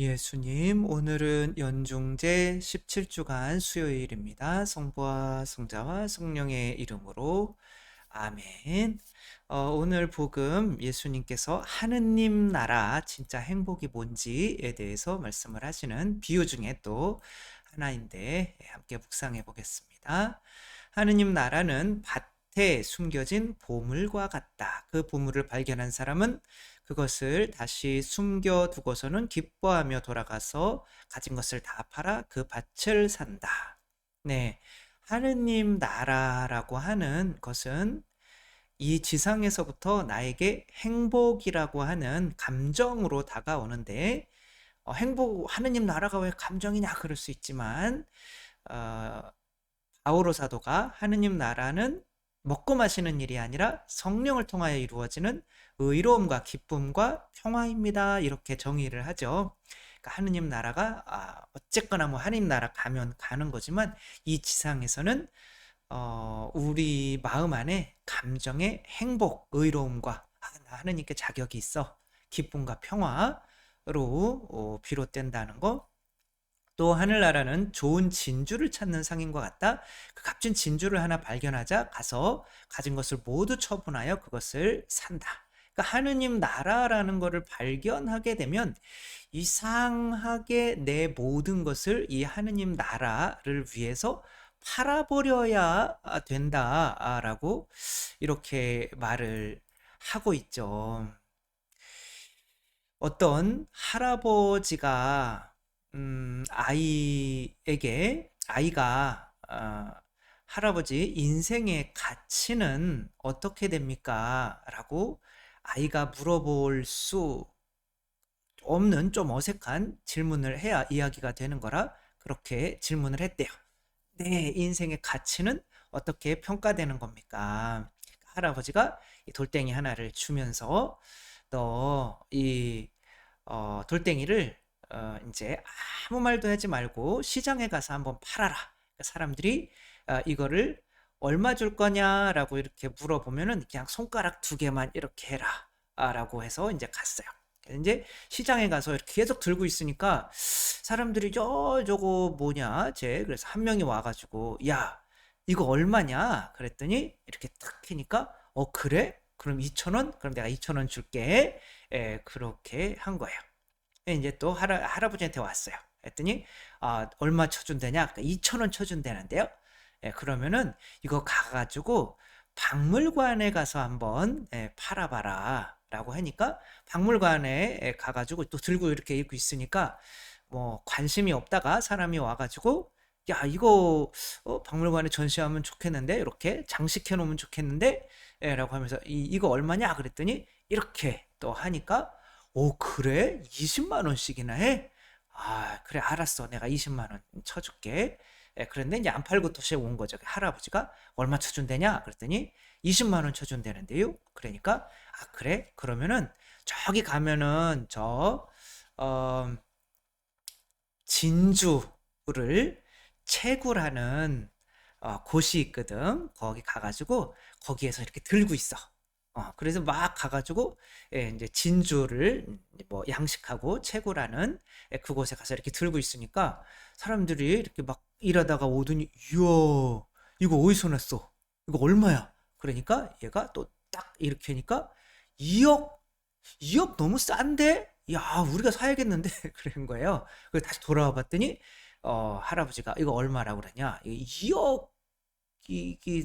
예수님, 오늘은 연중제 17주간 수요일입니다. 성부와 성자와 성령의 이름으로 아멘. 오늘 복음 예수님께서 하느님 나라 진짜 행복이 뭔지에 대해서 말씀을 하시는 비유 중에 또 하나인데 함께 묵상해 보겠습니다. 하느님 나라는 밭에 숨겨진 보물과 같다. 그 보물을 발견한 사람은 그것을 다시 숨겨두고서는 기뻐하며 돌아가서 가진 것을 다 팔아 그 밭을 산다. 네. 하느님 나라라고 하는 것은 이 지상에서부터 나에게 행복이라고 하는 감정으로 다가오는데, 하느님 나라가 왜 감정이냐 그럴 수 있지만, 어, 바오로 사도가 하느님 나라는 먹고 마시는 일이 아니라 성령을 통하여 이루어지는 의로움과 기쁨과 평화입니다. 이렇게 정의를 하죠. 그러니까 하느님 나라가 어쨌거나 뭐 하느님 나라 가면 가는 거지만 이 지상에서는 우리 마음 안에 감정의 행복, 의로움과 나 하느님께 자격이 있어 기쁨과 평화로 비롯된다는 거. 또 하늘나라는 좋은 진주를 찾는 상인과 같다. 그 값진 진주를 하나 발견하자 가서 가진 것을 모두 처분하여 그것을 산다. 그러니까 하느님 나라라는 것을 발견하게 되면 이상하게 내 모든 것을 이 하느님 나라를 위해서 팔아버려야 된다라고 이렇게 말을 하고 있죠. 어떤 할아버지가 아이가 할아버지 인생의 가치는 어떻게 됩니까? 라고 아이가 물어볼 수 없는 좀 어색한 질문을 해야 이야기가 되는 거라 그렇게 질문을 했대요. 내 인생의 가치는 어떻게 평가되는 겁니까? 할아버지가 이 돌덩이 하나를 주면서 너 이 돌덩이를 이제 아무 말도 하지 말고 시장에 가서 한번 팔아라. 그러니까 사람들이 이거를 얼마 줄 거냐라고 이렇게 물어보면은 그냥 손가락 두 개만 이렇게 해라. 라고 해서 이제 갔어요. 이제 시장에 가서 이렇게 계속 들고 있으니까 사람들이 저거 뭐냐 그래서 한 명이 와가지고 야 이거 얼마냐 그랬더니 이렇게 딱 해니까 그래? 그럼 2,000원? 그럼 내가 2,000원 줄게. 그렇게 한 거예요. 이제 또 할아버지한테 왔어요. 했더니 얼마 쳐준대냐? 그러니까 2,000원 쳐준다는데요. 그러면은 이거 가가지고 박물관에 가서 한번 팔아봐라 라고 하니까 박물관에 가가지고 또 들고 이렇게 입고 있으니까 뭐 관심이 없다가 사람이 와가지고 야 이거 박물관에 전시하면 좋겠는데 이렇게 장식해 놓으면 좋겠는데 라고 하면서 이거 얼마냐 그랬더니 이렇게 또 하니까 오 그래? 20만 원씩이나 해? 그래 알았어 내가 20만 원 쳐줄게. 그런데 이제 안 팔고 다시 온 거죠. 할아버지가 얼마 쳐준대냐 그랬더니 20만 원 쳐준다는데요. 그러니까 그래? 그러면은 저기 가면은 어, 진주를 채굴하는 곳이 있거든. 거기 가가지고 거기에서 이렇게 들고 있어. 그래서 막 가가지고 이제 진주를 뭐 양식하고 채굴하는 그곳에 가서 이렇게 들고 있으니까 사람들이 이렇게 막 일하다가 오더니 이야 이거 어디서 났어? 이거 얼마야? 그러니까 얘가 또 딱 이렇게 하니까 2억 2억 너무 싼데? 야, 우리가 사야겠는데? 그런 거예요. 그래서 다시 돌아와 봤더니, 할아버지가 이거 얼마라고 그러냐? 2억이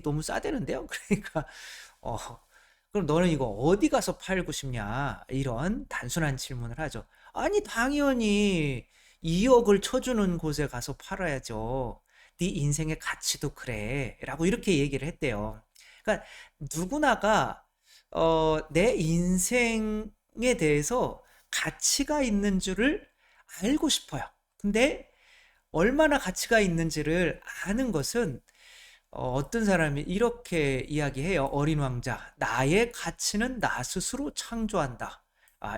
너무 싸대는데요? 그러니까, 어, 그럼 너는 이거 어디 가서 팔고 싶냐? 이런 단순한 질문을 하죠. 아니, 당연히 2억을 쳐주는 곳에 가서 팔아야죠. 네 인생의 가치도 그래. 라고 이렇게 얘기를 했대요. 그러니까 누구나가 내 인생에 대해서 가치가 있는 줄을 알고 싶어요. 근데 얼마나 가치가 있는지를 아는 것은 어떤 사람이 이렇게 이야기해요. 어린 왕자, 나의 가치는 나 스스로 창조한다.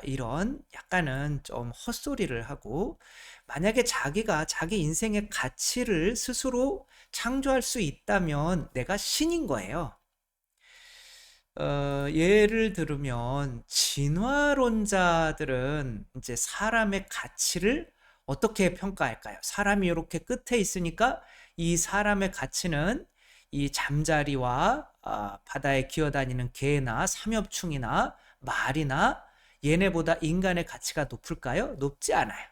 이런 약간은 좀 헛소리를 하고 만약에 자기가 자기 인생의 가치를 스스로 창조할 수 있다면 내가 신인 거예요. 예를 들면 진화론자들은 이제 사람의 가치를 어떻게 평가할까요? 사람이 이렇게 끝에 있으니까 이 사람의 가치는 이 잠자리와 바다에 기어다니는 개나 삼엽충이나 말이나 얘네보다 인간의 가치가 높을까요? 높지 않아요.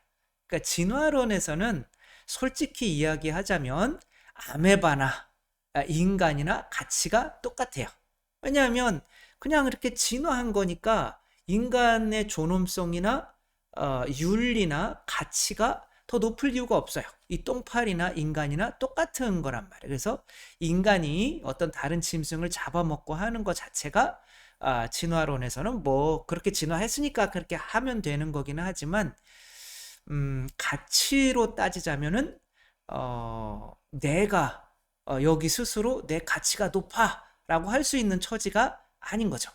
그러니까 진화론에서는 솔직히 이야기하자면 아메바나 인간이나 가치가 똑같아요. 왜냐하면 그냥 이렇게 진화한 거니까 인간의 존엄성이나 윤리나 가치가 더 높을 이유가 없어요. 이 똥파리나 인간이나 똑같은 거란 말이에요. 그래서 인간이 어떤 다른 짐승을 잡아먹고 하는 것 자체가 진화론에서는 뭐 그렇게 진화했으니까 그렇게 하면 되는 거기는 하지만 가치로 따지자면은 내가 여기 스스로 내 가치가 높아라고 할 수 있는 처지가 아닌 거죠.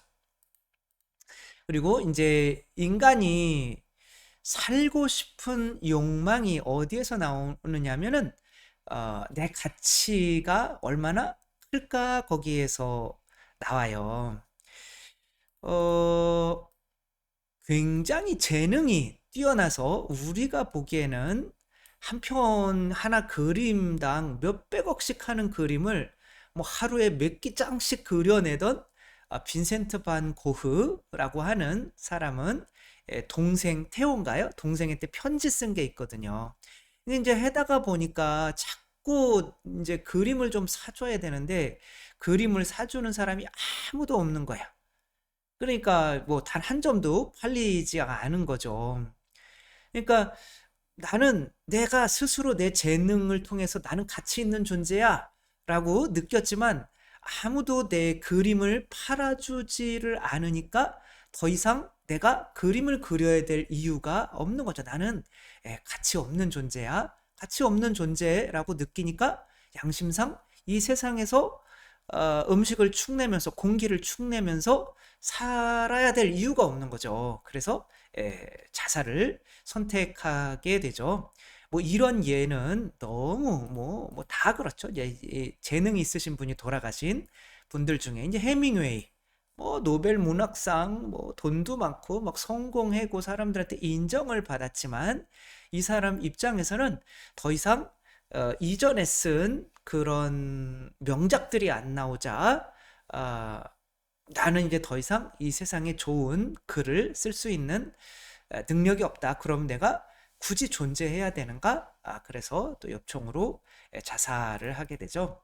그리고 이제 인간이 살고 싶은 욕망이 어디에서 나오느냐면은 내 가치가 얼마나 클까 거기에서 나와요. 어, 굉장히 재능이 뛰어나서 우리가 보기에는 한 편 하나 그림당 몇백억씩 하는 그림을 뭐 하루에 몇 장씩 그려내던 빈센트 반 고흐라고 하는 사람은 동생 테오인가요? 동생한테 편지 쓴 게 있거든요. 근데 이제 해다가 보니까 자꾸 이제 그림을 좀 사줘야 되는데 그림을 사주는 사람이 아무도 없는 거야. 그러니까 뭐 단 한 점도 팔리지 않은 거죠. 그러니까 나는 내가 스스로 내 재능을 통해서 나는 가치 있는 존재야 라고 느꼈지만 아무도 내 그림을 팔아주지를 않으니까 더 이상 내가 그림을 그려야 될 이유가 없는 거죠. 나는 가치 없는 존재야. 가치 없는 존재라고 느끼니까 양심상 이 세상에서 음식을 축내면서 공기를 축내면서 살아야 될 이유가 없는 거죠. 그래서 자살을 선택하게 되죠. 뭐 이런 예는 너무 뭐 다 그렇죠. 재능이 있으신 분이 돌아가신 분들 중에 이제 해밍웨이 뭐 노벨 문학상 뭐 돈도 많고 막 성공했고 사람들한테 인정을 받았지만 이 사람 입장에서는 더 이상 이전에 쓴 그런 명작들이 안 나오자 나는 이제 더 이상 이 세상에 좋은 글을 쓸 수 있는 능력이 없다. 그럼 내가 굳이 존재해야 되는가? 그래서 또 엽총으로 자살을 하게 되죠.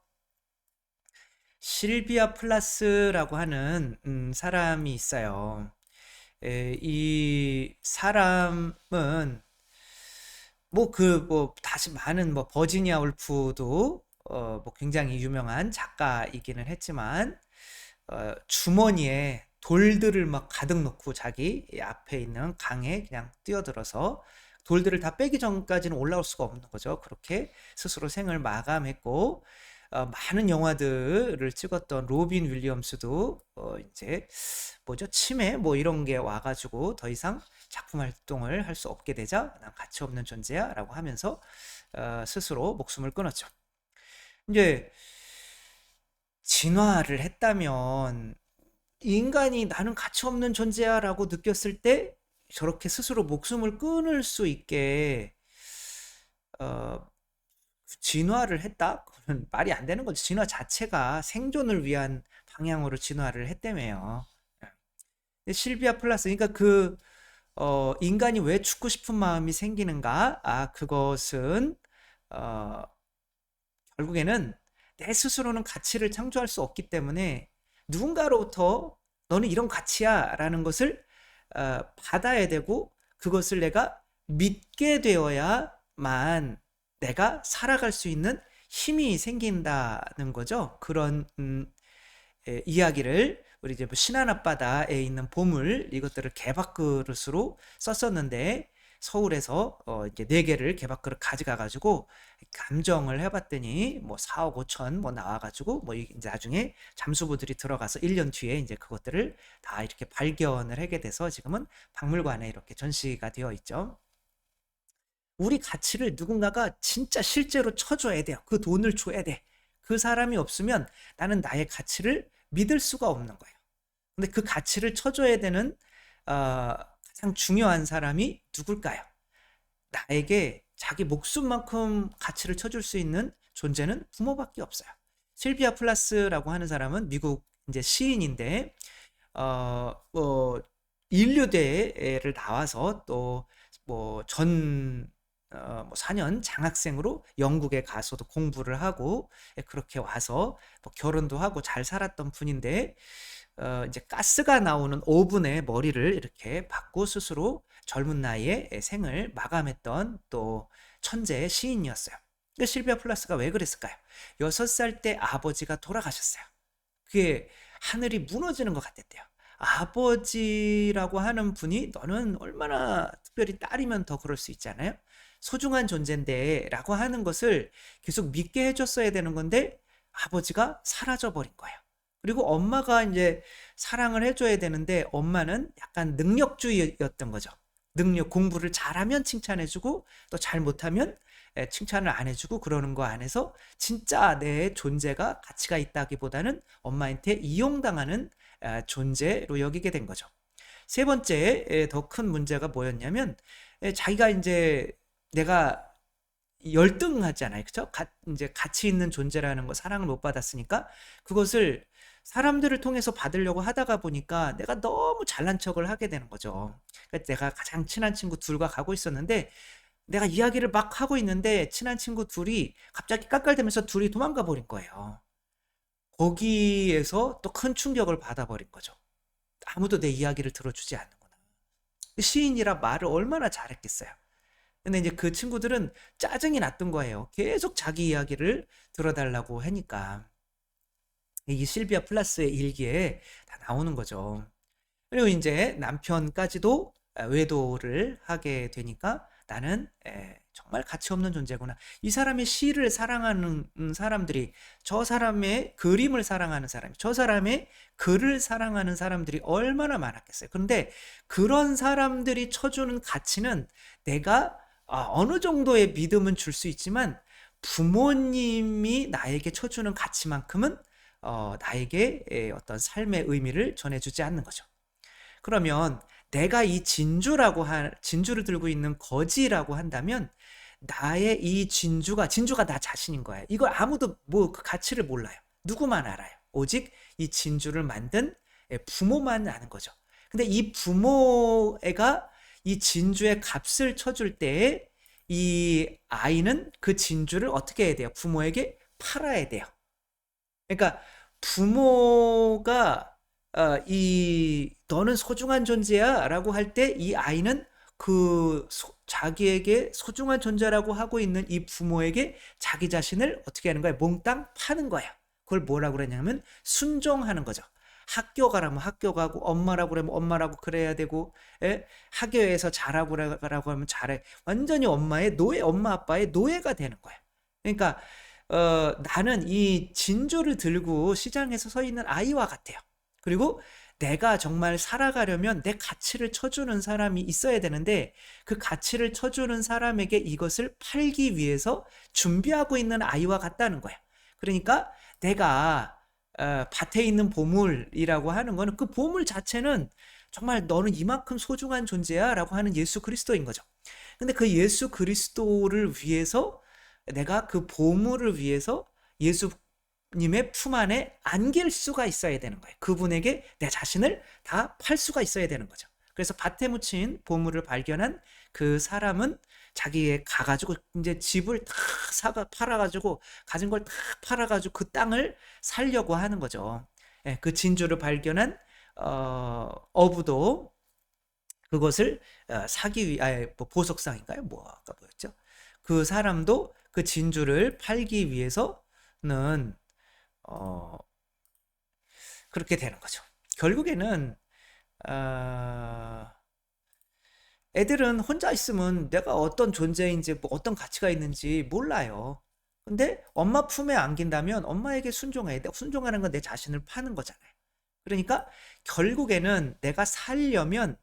실비아 플라스라고 하는 사람이 있어요. 이 사람은 뭐 다시 많은 뭐 버지니아 울프도 뭐 굉장히 유명한 작가이기는 했지만 주머니에 돌들을 막 가득 넣고 자기 앞에 있는 강에 그냥 뛰어들어서 돌들을 다 빼기 전까지는 올라올 수가 없는 거죠. 그렇게 스스로 생을 마감했고 많은 영화들을 찍었던 로빈 윌리엄스도 이제 뭐죠? 치매 뭐 이런 게 와가지고 더 이상 작품 활동을 할 수 없게 되자 난 가치 없는 존재야라고 하면서 스스로 목숨을 끊었죠. 이제 진화를 했다면 인간이 나는 가치 없는 존재야라고 느꼈을 때 저렇게 스스로 목숨을 끊을 수 있게 어, 진화를 했다? 그건 말이 안 되는 거죠. 진화 자체가 생존을 위한 방향으로 진화를 했다며요. 근데 실비아 플라스, 그러니까 인간이 왜 죽고 싶은 마음이 생기는가? 그것은, 어, 결국에는 내 스스로는 가치를 창조할 수 없기 때문에 누군가로부터 너는 이런 가치야 라는 것을 받아야 되고 그것을 내가 믿게 되어야만 내가 살아갈 수 있는 힘이 생긴다는 거죠. 그런 이야기를 우리 이제 뭐 신안 앞바다에 있는 보물 이것들을 개밥그릇으로 썼었는데 서울에서 이제 4개를 개밥그릇 가져가 가지고 감정을 해봤더니 뭐 4억 5천 뭐 나와가지고 뭐 이제 나중에 잠수부들이 들어가서 1년 뒤에 이제 그것들을 다 이렇게 발견을 하게 돼서 지금은 박물관에 이렇게 전시가 되어 있죠. 우리 가치를 누군가가 진짜 실제로 쳐줘야 돼요. 그 돈을 줘야 돼. 그 사람이 없으면 나는 나의 가치를 믿을 수가 없는 거예요. 근데 그 가치를 쳐줘야 되는 가장 중요한 사람이 누굴까요? 나에게 자기 목숨만큼 가치를 쳐줄 수 있는 존재는 부모밖에 없어요. 실비아 플라스라고 하는 사람은 미국 이제 시인인데 뭐 인류대를 나와서 또 뭐전 뭐 4년 장학생으로 영국에 가서도 공부를 하고 그렇게 와서 뭐 결혼도 하고 잘 살았던 분인데 이제 가스가 나오는 오븐에 머리를 이렇게 박고 스스로 젊은 나이에 생을 마감했던 또 천재 시인이었어요. 근데 실비아 플라스가 왜 그랬을까요? 6살 때 아버지가 돌아가셨어요. 그게 하늘이 무너지는 것 같았대요. 아버지라고 하는 분이 너는 얼마나 특별히 딸이면 더 그럴 수 있잖아요. 소중한 존재인데 라고 하는 것을 계속 믿게 해줬어야 되는 건데 아버지가 사라져 버린 거예요. 그리고 엄마가 이제 사랑을 해줘야 되는데 엄마는 약간 능력주의였던 거죠. 공부를 잘하면 칭찬해주고 또 잘못하면 칭찬을 안 해주고 그러는 거 안에서 진짜 내 존재가 가치가 있다기보다는 엄마한테 이용당하는 존재로 여기게 된 거죠. 세 번째 더 큰 문제가 뭐였냐면 자기가 이제 내가 열등하잖아요. 그쵸? 이제 가치 있는 존재라는 거 사랑을 못 받았으니까 그것을 사람들을 통해서 받으려고 하다가 보니까 내가 너무 잘난 척을 하게 되는 거죠. 그러니까 내가 가장 친한 친구 둘과 가고 있었는데 내가 이야기를 막 하고 있는데 친한 친구 둘이 갑자기 깎갈대면서 둘이 도망가 버린 거예요. 거기에서 또 큰 충격을 받아버린 거죠. 아무도 내 이야기를 들어주지 않는구나. 시인이라 말을 얼마나 잘했겠어요. 근데 이제 그 친구들은 짜증이 났던 거예요. 계속 자기 이야기를 들어달라고 하니까. 이 실비아 플라스의 일기에 다 나오는 거죠. 그리고 이제 남편까지도 외도를 하게 되니까 나는 정말 가치 없는 존재구나. 이 사람의 시를 사랑하는 사람들이 저 사람의 그림을 사랑하는 사람이 저 사람의 글을 사랑하는 사람들이 얼마나 많았겠어요. 그런데 그런 사람들이 쳐주는 가치는 내가 어느 정도의 믿음은 줄 수 있지만 부모님이 나에게 쳐주는 가치만큼은 나에게 어떤 삶의 의미를 전해주지 않는 거죠. 그러면 내가 이 진주를 들고 있는 거지라고 한다면 나의 이 진주가 나 자신인 거예요. 이걸 아무도 뭐 그 가치를 몰라요. 누구만 알아요. 오직 이 진주를 만든 부모만 아는 거죠. 근데 이 부모가 이 진주의 값을 쳐줄 때에 이 아이는 그 진주를 어떻게 해야 돼요? 부모에게 팔아야 돼요. 그러니까 부모가 이 너는 소중한 존재야라고 할 때 이 아이는 자기에게 소중한 존재라고 하고 있는 이 부모에게 자기 자신을 어떻게 하는 거야? 몽땅 파는 거야. 그걸 뭐라고 그러냐면 순종하는 거죠. 학교 가라면 학교 가고 엄마라고 그러면 엄마라고 그래야 되고 학교에서 잘하고 라고 하면 잘해. 완전히 엄마 아빠의 노예가 되는 거야. 그러니까 나는 이 진주를 들고 시장에서 서 있는 아이와 같아요. 그리고 내가 정말 살아가려면 내 가치를 쳐주는 사람이 있어야 되는데 그 가치를 쳐주는 사람에게 이것을 팔기 위해서 준비하고 있는 아이와 같다는 거야. 그러니까 내가 밭에 있는 보물이라고 하는 거는 그 보물 자체는 정말 너는 이만큼 소중한 존재야 라고 하는 예수 그리스도인 거죠. 근데 그 예수 그리스도를 위해서 내가 그 보물을 위해서 예수님의 품 안에 안길 수가 있어야 되는 거예요. 그분에게 내 자신을 다 팔 수가 있어야 되는 거죠. 그래서 밭에 묻힌 보물을 발견한 그 사람은 자기의 가가지고 이제 집을 다 팔아가지고 가진 걸 다 팔아가지고 그 땅을 살려고 하는 거죠. 그 진주를 발견한 어부도 그것을 사기 위해 보석상인가요? 뭐 아까 뭐였죠? 그 사람도 그 진주를 팔기 위해서는 그렇게 되는 거죠. 결국에는 애들은 혼자 있으면 내가 어떤 존재인지 뭐 어떤 가치가 있는지 몰라요. 근데 엄마 품에 안긴다면 엄마에게 순종해야 돼. 순종하는 건 내 자신을 파는 거잖아요. 그러니까 결국에는 내가 살려면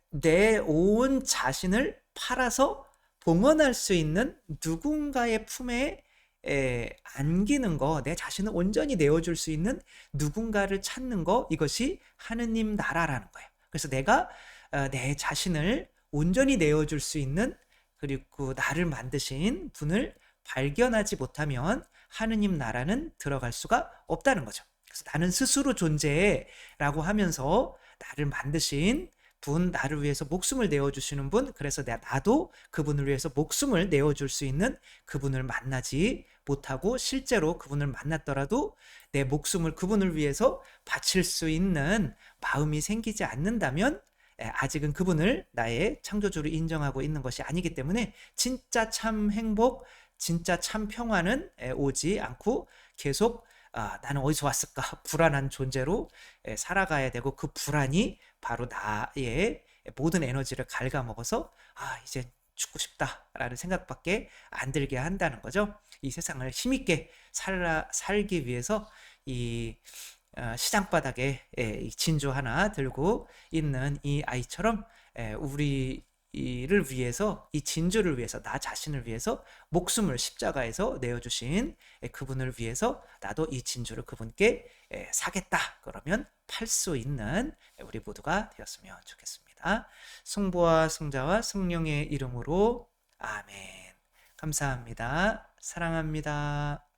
내 온 자신을 팔아서 봉헌할 수 있는 누군가의 품에 안기는 거, 내 자신을 온전히 내어줄 수 있는 누군가를 찾는 거, 이것이 하느님 나라라는 거예요. 그래서 내가 내 자신을 온전히 내어줄 수 있는, 그리고 나를 만드신 분을 발견하지 못하면 하느님 나라는 들어갈 수가 없다는 거죠. 그래서 나는 스스로 존재라고 하면서 나를 만드신 분, 나를 위해서 목숨을 내어주시는 분, 그래서 나도 그분을 위해서 목숨을 내어줄 수 있는 그분을 만나지 못하고, 실제로 그분을 만났더라도 내 목숨을 그분을 위해서 바칠 수 있는 마음이 생기지 않는다면 아직은 그분을 나의 창조주로 인정하고 있는 것이 아니기 때문에 진짜 참 행복, 진짜 참 평화는 오지 않고 계속 나는 어디서 왔을까 불안한 존재로 살아가야 되고, 그 불안이 바로 나의 모든 에너지를 갉아먹어서 이제 죽고 싶다라는 생각밖에 안 들게 한다는 거죠. 이 세상을 힘있게 살기 위해서 이 시장바닥에 이 진주 하나 들고 있는 이 아이처럼 우리를 위해서, 이 진주를 위해서, 나 자신을 위해서 목숨을 십자가에서 내어주신 그분을 위해서 나도 이 진주를 그분께 사겠다, 그러면 팔 수 있는 우리 모두가 되었으면 좋겠습니다. 성부와 성자와 성령의 이름으로 아멘. 감사합니다. 사랑합니다.